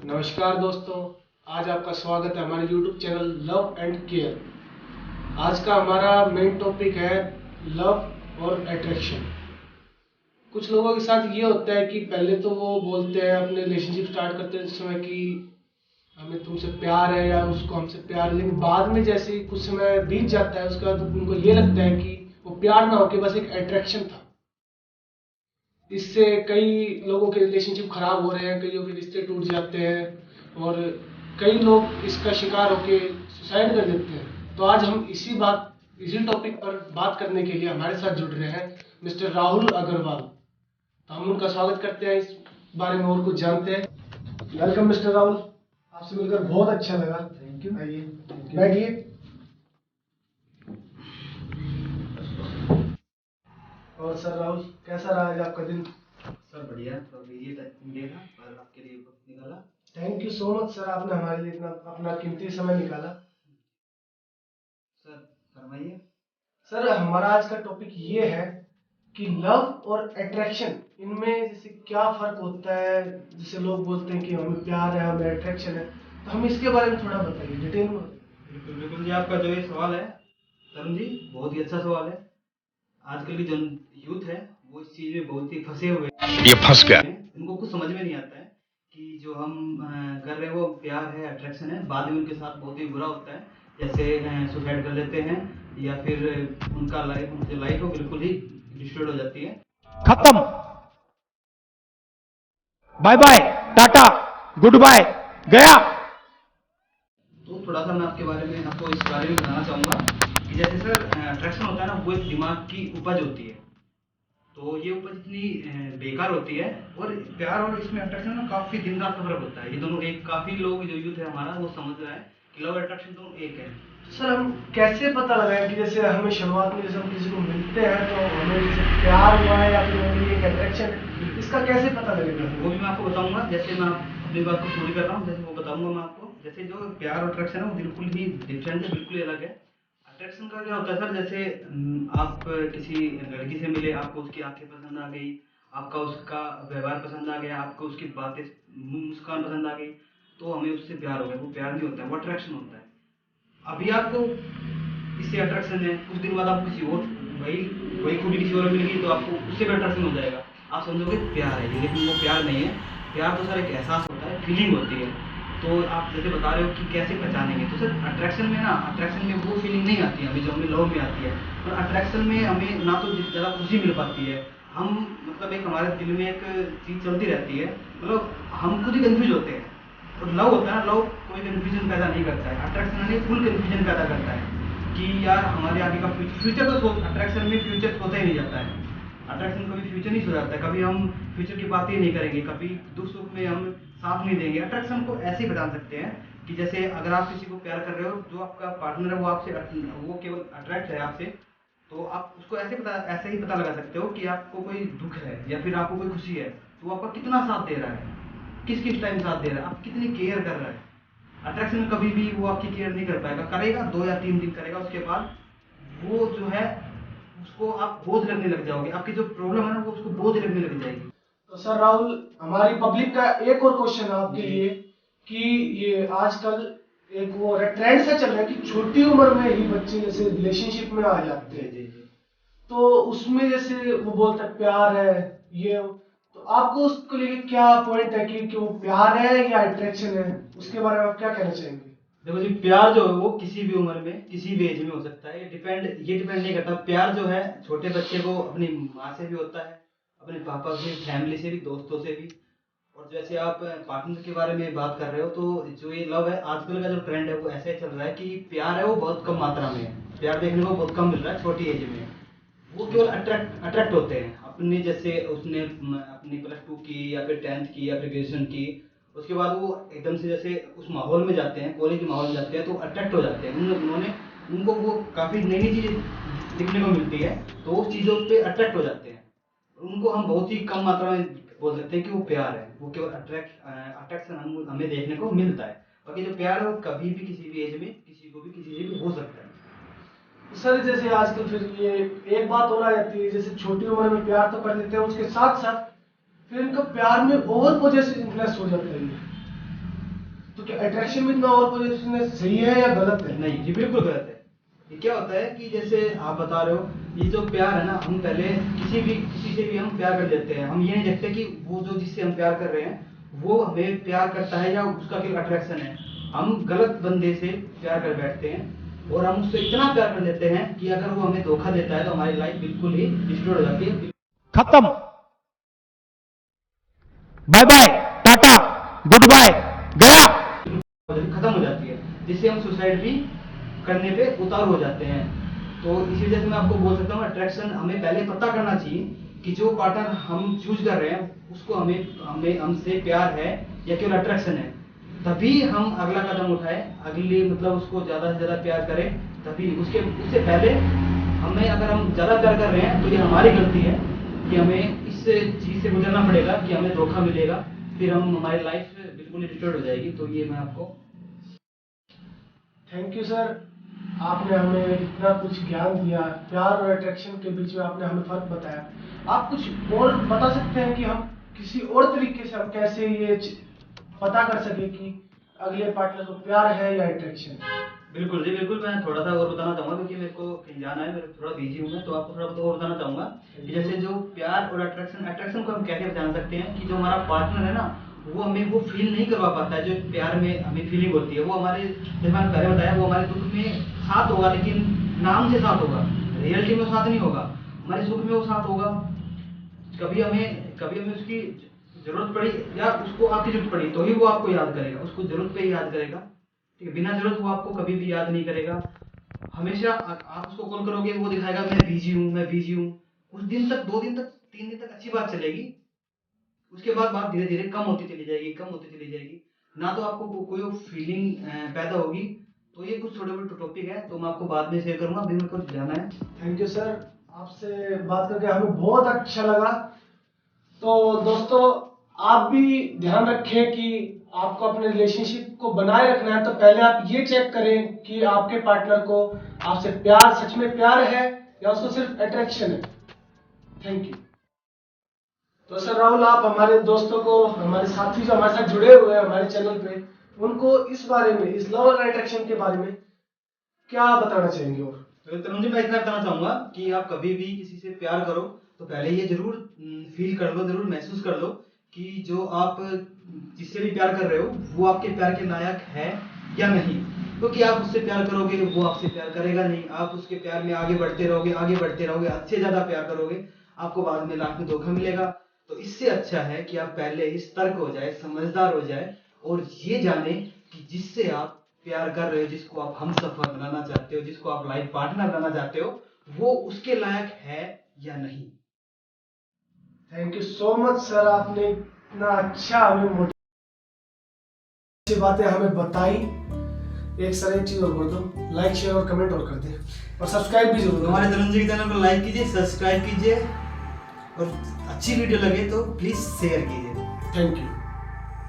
नमस्कार दोस्तों, आज आपका स्वागत है हमारे YouTube channel love and care. आज का हमारा मेन टॉपिक है लव और अट्रैक्शन। कुछ लोगों के साथ ये होता है कि पहले तो वो बोलते हैं अपने रिलेशनशिप स्टार्ट करते हैं उस समय कि हमें तुमसे प्यार है या उसको हमसे प्यार है, लेकिन बाद में जैसे ही कुछ समय बीत जाता है उसके बाद उनको ये लगता है कि वो प्यार ना होके बस एक अट्रैक्शन था। इससे कई लोगों के रिलेशनशिप खराब हो रहे हैं, कईयों के रिश्ते टूट जाते हैं और कई लोग इसका शिकार होके सुसाइड कर देते हैं। तो आज हम इसी टॉपिक पर बात करने के लिए हमारे साथ जुड़ रहे हैं मिस्टर राहुल अग्रवाल। तो हम उनका स्वागत करते हैं, इस बारे में और कुछ जानते हैं। वेलकम मिस्टर राहुल, आपसे मिलकर बहुत अच्छा लगा। Thank you. आइए बैठिए। और सर राहुल, कैसा रहा आज आपका दिन? सर बढ़िया, तो बिजी डे था पर आपके लिए वक्त निकाला। Thank you so much sir, आपने हमारे लिए इतना अपना कीमती समय निकाला। सर फरमाइए। सर हमारा आज का टॉपिक ये है कि लव और अट्रैक्शन, इनमें जैसे क्या फर्क होता है। जैसे लोग बोलते हैं कि हमें प्यार है, हमें अट्रैक्शन है, तो हम इसके बारे में थोड़ा बताइए, डिटेल में। बिल्कुल बिल्कुल जी, आपका जो ये सवाल है तरुण जी, बहुत ही अच्छा सवाल है। आजकल की जो यूथ है वो इस चीज में बहुत ही फंसे हुए हैं। ये फंस गया। उनको कुछ समझ में नहीं आता है कि जो हम कर रहे हैं वो प्यार है, अट्रैक्शन है। बाद में उनके साथ बहुत ही बुरा होता है, जैसे सुसाइड कर लेते हैं या फिर उनकी लाइफ वो बिल्कुल ही डिस्ट्रॉय हो जाती है। खत्म, bye bye, tata, goodbye, गया। तो थोड़ा सा मैं आपको इस बारे में बताना चाहूँगा कि जैसे सर अट्रैक्शन होता है ना, वो एक दिमाग की उपज होती है। तो ये उपज इतनी बेकार होती है। और प्यार और इसमें अट्रैक्शन में काफ़ी दिन रात का फर्क होता है। ये दोनों एक, काफ़ी लोग जो यूथ है हमारा वो समझ रहा है कि लव और अट्रैक्शन दोनों एक है। तो सर हम कैसे पता लगाएं कि जैसे हमें शुरुआत में जैसे हम किसी को मिलते हैं तो हमें जैसे प्यार हुआ है या फिर हमें एक अट्रैक्शन है, इसका कैसे पता लगेगा? वो भी मैं आपको बताऊंगा। जैसे मैं अपनी बात को पूरी कर रहा हूँ, जैसे वो बताऊंगा मैं आपको। जैसे जो प्यार और अट्रैक्शन है वो बिल्कुल ही डिफरेंट है, बिल्कुल ही अलग है। अट्रैक्शन का क्या होता है सर, जैसे आप किसी लड़की से मिले, आपको उसकी आंखें पसंद आ गई, आपका उसका व्यवहार पसंद आ गया, आपको उसकी बातें, मुस्कान पसंद आ गई, तो हमें उससे प्यार हो गया। वो प्यार नहीं होता है, वो अट्रैक्शन होता है। अभी आपको इससे अट्रैक्शन है, कुछ दिन बाद आपको किसी और वही वही खूबी किसी और मिल गई तो आपको उससे भी अट्रैक्शन हो जाएगा। आप समझोगे प्यार है ये, लेकिन वो प्यार नहीं है। प्यार तो सर एक एहसास होता है, फीलिंग होती है। तो आप जैसे बता रहे हो कि कैसे पहचानेंगे, तो सर अट्रैक्शन में वो फीलिंग नहीं आती है हमें जो हमें लव में आती है। और अट्रैक्शन में हमें ना तो ज़्यादा खुशी मिल पाती है, हम मतलब एक हमारे दिल में एक चीज़ चलती रहती है, मतलब हम खुद ही कन्फ्यूज होते हैं। और लव होता है ना, लव कोई कन्फ्यूजन पैदा नहीं करता है। अट्रैक्शन यानी फुल कन्फ्यूजन पैदा करता है कि यार हमारे आगे का फ्यूचर तो अट्रैक्शन में फ्यूचर सोचा ही नहीं जाता है। अट्रैक्शन कभी फ्यूचर नहीं सोचा जाता है, कभी हम फ्यूचर की बात ही नहीं करेंगे, कभी दुख सुख में हम साथ नहीं देंगे। अट्रैक्शन को ऐसे ही बता सकते हैं कि जैसे अगर आप किसी को प्यार कर रहे हो, जो आपका पार्टनर है वो केवल अट्रैक्ट है आपसे, तो आप उसको ऐसे ही पता लगा सकते हो कि आपको कोई दुख है या फिर आपको कोई खुशी है, तो वो आपका कितना साथ दे रहा है, किस किस टाइम साथ दे रहा है, आप कितनी केयर कर रहा है। अट्रैक्शन में कभी भी वो आपकी केयर नहीं कर पाएगा, करेगा 2 या 3 दिन करेगा, उसके बाद वो जो है उसको आप बोझ लगने लग जाओगे, आपकी जो प्रॉब्लम है ना वो उसको बोझ लगने लग जाएगी। तो सर राहुल, हमारी पब्लिक का एक और क्वेश्चन है आपके जी। लिए कि ये आजकल एक वो ट्रेंड सा चल रहा है कि छोटी उम्र में ही बच्चे जैसे रिलेशनशिप में आ जाते जी हैं, जी जी। तो उसमें जैसे वो बोलता है प्यार है ये, तो आपको उसको लेके क्या पॉइंट है कि वो प्यार है या अट्रैक्शन है, उसके बारे में आप क्या कहना चाहेंगे? देखो जी, प्यार जो है वो किसी भी उम्र में किसी भी एज में हो सकता है। ये डिपेंड नहीं करता। प्यार जो है छोटे बच्चे को अपनी माँ से भी होता है, अपने पापा से, फैमिली से भी, दोस्तों से भी। और जैसे आप पार्टनर के बारे में बात कर रहे हो, तो जो ये लव है, आजकल का जो ट्रेंड है वो ऐसे चल रहा है कि प्यार है वो बहुत कम मात्रा में है। प्यार देखने को बहुत कम मिल रहा है छोटी एज में। वो केवल अट्रैक्ट होते हैं अपने, जैसे उसने अपनी +2 की या फिर 10th की या फिर ग्रेजुएशन की, उसके बाद वो एकदम से जैसे उस माहौल में जाते हैं, कॉलेज के माहौल में जाते हैं, तो अट्रैक्ट हो जाते हैं। उन्होंने उनको वो काफ़ी नई नई चीज़ें दिखने को मिलती है, तो उस चीज़ों पे अट्रैक्ट हो जाते हैं। उनको हम बहुत ही कम मात्रा में बोल सकते हैं कि वो प्यार है। वो केवल अट्रैक्शन हमें देखने को मिलता है। बाकी जो प्यार है वो कभी भी किसी भी एज में किसी को भी किसी से भी हो सकता है। सर जैसे आजकल फिर ये एक बात और आ जाती है, जैसे छोटी उम्र में प्यार तो कर लेते हैं, उसके साथ साथ फिर इनका प्यार में और वजह से इंटरेस्ट हो जाता है। तो क्या अट्रैक्शन विद नो और पोजेसिवनेस सही है या गलत है? नहीं, ये बिल्कुल गलत है। ये क्या होता है कि जैसे आप बता रहे हो, ये जो प्यार है ना, हम पहले किसी से भी हम प्यार कर लेते हैं। हम ये नहीं देखते कि वो जो जिससे हम प्यार कर रहे हैं वो हमें प्यार करता है या उसका कोई अट्रैक्शन है। हम गलत बंदे से प्यार कर बैठते हैं और हम उससे इतना प्यार कर लेते हैं कि अगर वो हमें धोखा देता है तो हमारी लाइफ बिल्कुल ही डिस्ट्रॉय हो जाती है। खत्म, bye bye, tata, goodbye, गया। खत्म हो जाती है, जिससे हम सुसाइड भी करने पे उतार हो जाते हैं। तो इसी वजह से मैं आपको बोल सकता हूँ, अट्रैक्शन हमें पहले पता करना चाहिए कि जो पार्टनर हम चूज कर रहे हैं उसको हमें हमसे प्यार है या केवल अट्रैक्शन है। तभी हम अगला कदम उठाएं, अगली मतलब उसको ज्यादा से ज्यादा प्यार करें। तभी उससे पहले अगर हम ज्यादा प्यार कर रहे हैं तो ये हमारी गलती है कि हमें इस चीज से गुजरना पड़ेगा कि हमें धोखा मिलेगा, फिर हमारी लाइफ बिल्कुल डिस्टर्ब हो जाएगी। तो ये मैं आपको थैंक यू सर, आपने हमें इतना कुछ ज्ञान दिया। प्यार और अट्रैक्शन के बीच में आपने हमें फर्क बताया। आप कुछ और बता सकते हैं कि हम किसी और तरीके से हम कैसे ये पता कर सके कि अगले पार्टनर को प्यार है या अट्रैक्शन? बिल्कुल जी, बिल्कुल। मैं थोड़ा सा और बताना चाहूंगा क्योंकि मेरे को कहीं जाना है, मेरे थोड़ा बिजी हूँ मैं, तो आपको थोड़ा और बताना चाहूंगा कि जैसे जो प्यार और अट्रैक्शन को हम कैसे जान सकते हैं कि जो हमारा पार्टनर है ना, वो हमें वो फील नहीं करवा पाता है जो प्यार में हमें फीलिंग होती है। वो हमारे, जैसे मैंने पहले बताया, वो हमारे दुख में साथ होगा लेकिन नाम से साथ होगा, रियलिटी में वो साथ नहीं होगा। हमारे सुख में वो साथ होगा। कभी हमें उसकी जरूरत पड़ी या उसको आपकी जरूरत पड़ी तो ही वो आपको याद करेगा, उसको जरूरत पे ही याद करेगा। ठीक है, बिना जरूरत वो आपको कभी भी याद नहीं करेगा। हमेशा आप उसको कॉल करोगे वो दिखाएगा मैं बिजी हूँ। कुछ दिन तक, 2 दिन तक, 3 दिन तक अच्छी बात चलेगी। उसके बाद बात धीरे धीरे कम होती चली जाएगी ना, तो आपको कोई फीलिंग पैदा होगी। तो ये कुछ छोटे मोटे टॉपिक है, तो मैं आपको बाद में शेयर करूंगा, अभी मेरे को जाना है। थैंक यू सर, आपसे बात करके हमें बहुत अच्छा लगा। तो दोस्तों, आप भी ध्यान रखें कि आपको अपने रिलेशनशिप को बनाए रखना है तो पहले आप ये चेक करें कि आपके पार्टनर को आपसे प्यार, सच में प्यार है या उसको सिर्फ अट्रैक्शन है। Thank you. तो सर राहुल, आप हमारे दोस्तों को, हमारे साथी जो हमारे साथ जुड़े हुए हैं हमारे चैनल पे, उनको इस बारे में, इस लव और अट्रैक्शन के बारे में क्या बताना चाहेंगे? और तो तरुण जी, मैं इतना बताना चाहूंगा कि आप कभी भी किसी से प्यार करो तो पहले ये जरूर फील कर लो, जरूर महसूस कर लो कि जो आप जिससे भी प्यार कर रहे हो वो आपके प्यार के लायक है या नहीं। क्योंकि आप उससे प्यार करोगे वो आपसे प्यार करेगा नहीं। आप उसके प्यार में आगे बढ़ते रहोगे, अच्छे ज्यादा प्यार करोगे, आपको बाद में लाइफ में धोखा मिलेगा। तो इससे अच्छा है कि आप पहले ही सतर्क हो जाए, समझदार हो जाए और ये जाने कि जिससे आप प्यार कर रहे हो, जिसको आप हमसफर बनाना चाहते हो, जिसको आप लाइफ पार्टनर बनाना चाहते हो, वो उसके लायक है या नहीं। Thank you so much sir, आपने इतना अच्छा हमें अच्छी बातें हमें बताई। एक चीज और बोल दो, लाइक शेयर और कमेंट और कर दे और सब्सक्राइब भी जरूर। हमारे तरुण जी के चैनल को लाइक कीजिए, सब्सक्राइब कीजिए और अच्छी वीडियो लगे तो प्लीज शेयर कीजिए। Thank you.